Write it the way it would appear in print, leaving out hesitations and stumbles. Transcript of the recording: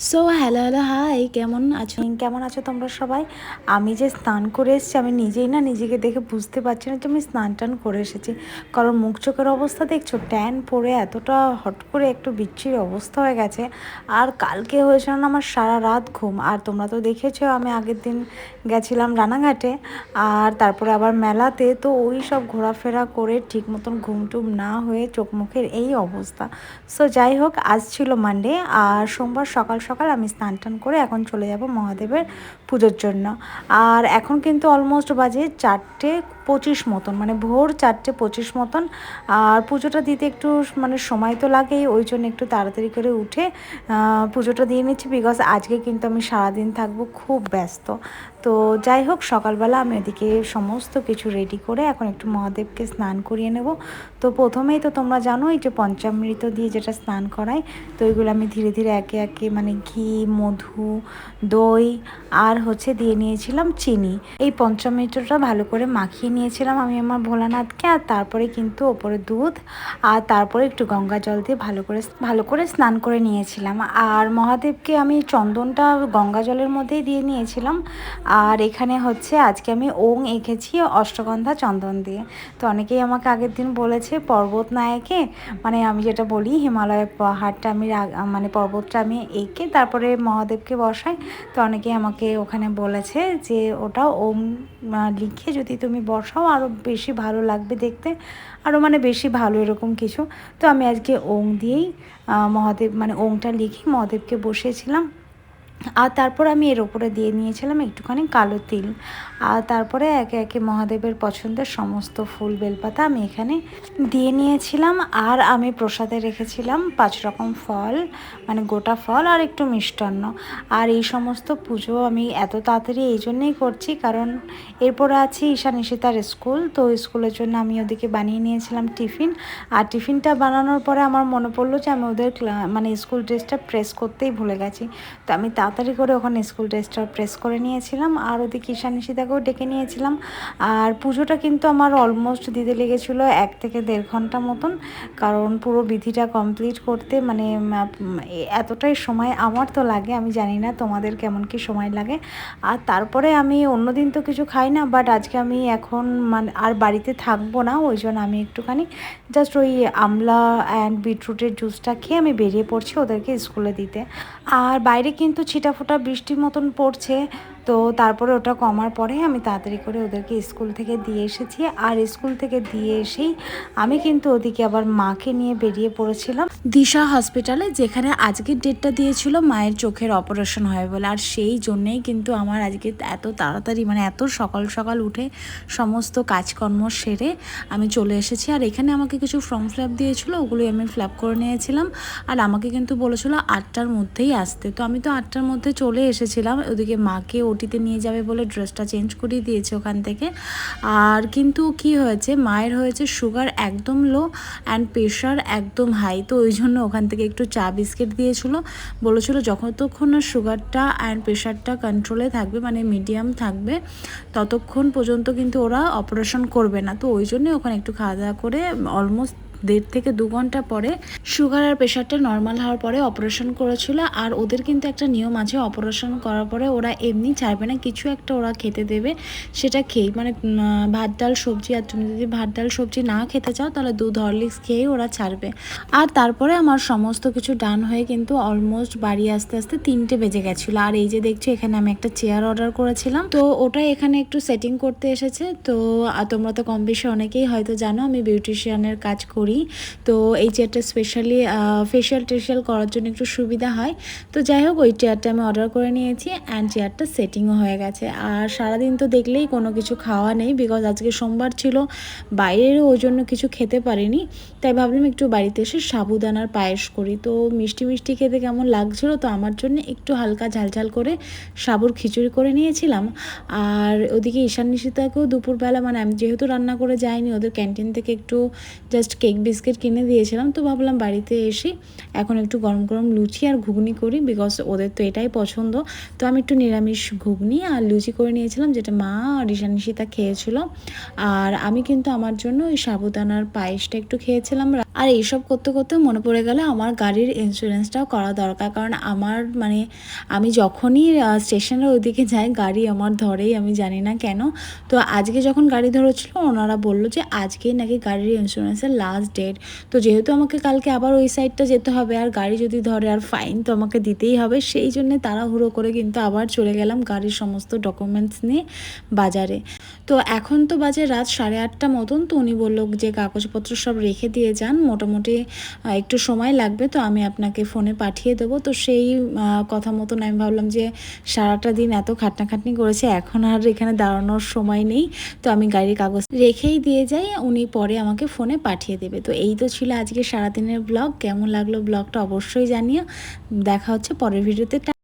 So hello hi, কেমন আছো তোমরা সবাই? আমি যে স্নান করে এসেছি, আমি নিজেই না নিজেকে দেখে বুঝতে পারছি না যে আমি স্নান টান করে এসেছি। কারণ মুখ চোখের অবস্থা দেখছো, ট্যান পরে এতটা হট করে একটু বিচ্ছিরি অবস্থা হয়ে গেছে। আর কালকে হয়েছিল না আমার সারা রাত ঘুম। আর তোমরা তো দেখেছো আমি আগের দিন গেছিলাম রানাঘাটে, আর তারপরে আবার মেলাতে। তো ওই সব ঘোরাফেরা করে ঠিক মতন ঘুম টুম না হয়ে চোখ মুখের এই অবস্থা। সো যাই হোক, আজ ছিল মানডে, আর সোমবার সকাল সকাল আমি স্নান টান করে এখন চলে যাব মহাদেবের পুজোর জন্য। আর এখন কিন্তু অলমোস্ট বাজে 4:25 মতন, মানে ভোর 4:25 মতন। আর পুজোটা দিতে একটু মানে সময় তো লাগেই, ওই জন্য একটু তাড়াতাড়ি করে উঠে পুজোটা দিয়ে নিচ্ছি, বিকজ আজকে কিন্তু আমি সারাদিন থাকবো খুব ব্যস্ত। তো যাই হোক, সকালবেলা আমি ওদিকে সমস্ত কিছু রেডি করে এখন একটু মহাদেবকে স্নান করিয়ে নেব। তো প্রথমেই তো তোমরা জানো এই যে পঞ্চামৃত দিয়ে যেটা স্নান করায়, তো এগুলো আমি ধীরে ধীরে একে একে মানে ঘি, মধু, দই আর দিয়ে নিয়েছিলাম চিনি। এই পঞ্চামৃতটা ভালো করে মাখিয়ে নিয়েছিলাম আমি আমার ভোলানাথকে। আর তারপরে কিন্তু ওপরে দুধ আর তারপরে একটু গঙ্গা জল দিয়ে ভালো করে স্নান করে নিয়েছিলাম। আর মহাদেবকে আমি চন্দনটা গঙ্গা জলের মধ্যেই দিয়ে নিয়েছিলাম। আর এখানে আজকে আমি ওং এঁকেছি অষ্টগন্ধা চন্দন দিয়ে। তো অনেকেই আমাকে আগের দিন বলেছে পর্বত না এঁকে, মানে আমি যেটা বলি হিমালয়ের পাহাড়টা আমি মানে পর্বতটা আমি এঁকে তারপরে মহাদেবকে বসাই। তো অনেকেই আমাকে ওখানে বলেছে যে ওটা ওম লিখে যদি তুমি বসাও আরও বেশি ভালো লাগবে দেখতে, আরও মানে বেশি ভালো এরকম কিছু। তো আমি আজকে ওম দিয়েই মহাদেব মানে ওমটা লিখে মহাদেবকে বসিয়েছিলাম। আর তারপর আমি এর ওপরে দিয়ে নিয়েছিলাম একটুখানি কালো তিল। আর তারপরে একে একে মহাদেবের পছন্দের সমস্ত ফুল বেলপাতা আমি এখানে দিয়ে নিয়েছিলাম। আর আমি প্রসাদে রেখেছিলাম 5 রকম ফল, মানে গোটা ফল আর একটু মিষ্টান্ন। আর এই সমস্ত পুজো আমি এত তাড়াতাড়ি এই জন্যেই করছি কারণ এরপরে আছে ঈশা নিশিতার স্কুল। তো স্কুলের জন্য আমি ওদিকে বানিয়ে নিয়েছিলাম টিফিন। আর টিফিনটা বানানোর পরে আমার মনে পড়লো যে আমি ওদের মানে স্কুল ড্রেসটা প্রেস করতেই ভুলে গেছি। তো আমি তাড়াতাড়ি করে ওখানে স্কুল ড্রেসটা প্রেস করে নিয়েছিলাম, আর ওদিকে ঈশা নিশিতাকেও ডেকে নিয়েছিলাম। আর পুজোটা কিন্তু আমার অলমোস্ট দিতে লেগেছিলো 1 থেকে 1.5 ঘন্টা মতন, কারণ পুরো বিধিটা কমপ্লিট করতে মানে এতটাই সময় আমার তো লাগে, আমি জানি না তোমাদের কেমন কি সময় লাগে। আর তারপরে আমি অন্যদিন তো কিছু খাই না, বাট আজকে আমি এখন মানে আর বাড়িতে থাকবো না, ওই জন্য আমি একটুখানি জাস্ট ওই আমলা অ্যান্ড বিটরুটের জুসটা খেয়ে আমি বেরিয়ে পড়ছি ওদেরকে স্কুলে দিতে। আর বাইরে কিন্তু ছিটাফোঁটা বৃষ্টির মতন পড়ছে। তো তারপরে ওটা কমার পরে আমি তাড়াতাড়ি করে ওদেরকে স্কুল থেকে দিয়ে এসেছি। আর স্কুল থেকে দিয়ে এসেই আমি কিন্তু ওদিকে আবার মাকে নিয়ে বেরিয়ে পড়েছিলাম দিশা হসপিটালে, যেখানে আজকের ডেটটা দিয়েছিল মায়ের চোখের অপারেশন হয় বলে। আর সেই জন্যেই কিন্তু আমার আজকে এত তাড়াতাড়ি মানে এত সকাল সকাল উঠে সমস্ত কাজকর্ম সেরে আমি চলে এসেছি। আর এখানে আমাকে কিছু ফর্ম ফিল আপ দিয়েছিলো, ওগুলোই আমি ফিল আপ করে নিয়েছিলাম। আর আমাকে কিন্তু বলেছিলো 8টার মধ্যেই আসতে, তো আমি তো 8টার মধ্যে চলে এসেছিলাম। ওদিকে মাকে ওটিতে নিয়ে যাবে বলে ড্রেসটা চেঞ্জ করিয়ে দিয়েছে ওখান থেকে। আর কিন্তু কি হয়েছে, মায়ের হয়েছে সুগার একদম লো অ্যান্ড প্রেশার একদম হাই। তো ওই জন্য ওখান থেকে একটু চা বিস্কিট দিয়েছিলো, বলেছিলো যতক্ষণ না সুগারটা অ্যান্ড প্রেশারটা কন্ট্রোলে থাকবে মানে মিডিয়াম থাকবে ততক্ষণ পর্যন্ত কিন্তু ওরা অপারেশন করবে না। তো ওই জন্যই ওখানে একটু খাওয়া দাওয়া করে অলমোস্ট 1.5 থেকে 2 ঘন্টা পরে সুগার আর প্রেশারটা নর্মাল হওয়ার পরে অপারেশন করেছিল। আর ওদের কিন্তু একটা নিয়ম আছে, অপারেশন করার পরে ওরা এমনি ছাড়বে না, কিছু একটা ওরা খেতে দেবে, সেটা খেয়েই মানে ভাত ডাল সবজি। আর তুমি যদি ভাত ডাল সবজি না খেতে চাও তাহলে দুধ হরলিক্স খেয়েই ওরা ছাড়বে। আর তারপরে আমার সমস্ত কিছু ডান হয়ে কিন্তু অলমোস্ট বাড়ি আসতে আসতে 3টে বেজে গেছিলো। আর এই যে দেখছো এখানে আমি একটা চেয়ার অর্ডার করেছিলাম, তো ওটা এখানে একটু সেটিং করতে এসেছে। তো তোমরা তো কম বেশি অনেকেই হয়তো জানো আমি বিউটিশিয়ানের কাজ করি। তো এই চেয়ারটা স্পেশালি ফেশিয়াল টেশিয়াল করার জন্য একটু সুবিধা হয়। তো যাই হোক, ওই চেয়ারটা আমি অর্ডার করে নিয়েছি অ্যান্ড চেয়ারটা সেটিংও হয়ে গেছে। আর সারাদিন তো দেখলেই কোনো কিছু খাওয়া নেই, বিকজ আজকে সোমবার ছিল, বাইরেরও ওই জন্য কিছু খেতে পারিনি। তাই ভাবলাম একটু বাড়িতে এসে সাবুদানার পায়েস করি। তো মিষ্টি মিষ্টি খেতে কেমন লাগছিলো, তো আমার জন্য একটু হালকা ঝালঝাল করে সাবুর খিচুড়ি করে নিয়েছিলাম। আর ওদিকে ঈশান নিশিতাকেও দুপুরবেলা মানে আমি যেহেতু রান্না করে যাইনি, ওদের ক্যান্টিন থেকে একটু জাস্ট কেক বিস্কিট কিনে দিয়েছিলাম। তো ভাবলাম বাড়িতে এসে এখন একটু গরম গরম লুচি আর ঘুগনি করি, বিকজ ওদের তো এটাই পছন্দ। তো আমি একটু নিরামিষ ঘুগনি আর লুচি করে নিয়েছিলাম, যেটা মা আর ঈশান নিশিতা খেয়েছিল। আর আমি কিন্তু আমার জন্য ওই সাবুদানার পায়েসটা একটু খেয়েছিলাম। আর এইসব করতে করতে মনে পড়ে গেল আমার গাড়ির ইন্স্যুরেন্সটাও করা দরকার, কারণ আমার মানে আমি যখনই স্টেশনের ওইদিকে যাই গাড়ি আমার ধরেই, আমি জানি না কেন। তো আজকে যখন গাড়ি ধরেছিল ওনারা বললো যে আজকেই নাকি গাড়ির ইন্স্যুরেন্সের লাস্ট ডেট। তো যেহেতু আমাকে কালকে আবার ওই সাইডটা যেতে হবে, আর গাড়ি যদি ধরে আর ফাইন তো আমাকে দিতেই হবে, সেই জন্যে তাড়াহুড়ো করে কিন্তু আবার চলে গেলাম গাড়ির সমস্ত ডকুমেন্টস নিয়ে বাজারে। তো এখন তো বাজে রাত 8:30 মতন। তো উনি বললো যে কাগজপত্র সব রেখে দিয়ে যান, মোটামুটি একটু সময় লাগবে, তো আমি আপনাকে ফোনে পাঠিয়ে দেবো। তো সেই কথা মতন আমি ভাবলাম যে সারাটা দিন এত খাটনাখাটনি করেছে, এখন আর এখানে দাঁড়ানোর সময় নেই, তো আমি গাড়ির কাগজ রেখেই দিয়ে যাই, উনি পরে আমাকে ফোনে পাঠিয়ে দেবে। তো এই তো ছিল আজকে সারাদিনের ব্লগ। কেমন লাগলো ব্লগটা অবশ্যই জানিও। দেখা হচ্ছে পরের ভিডিওতে।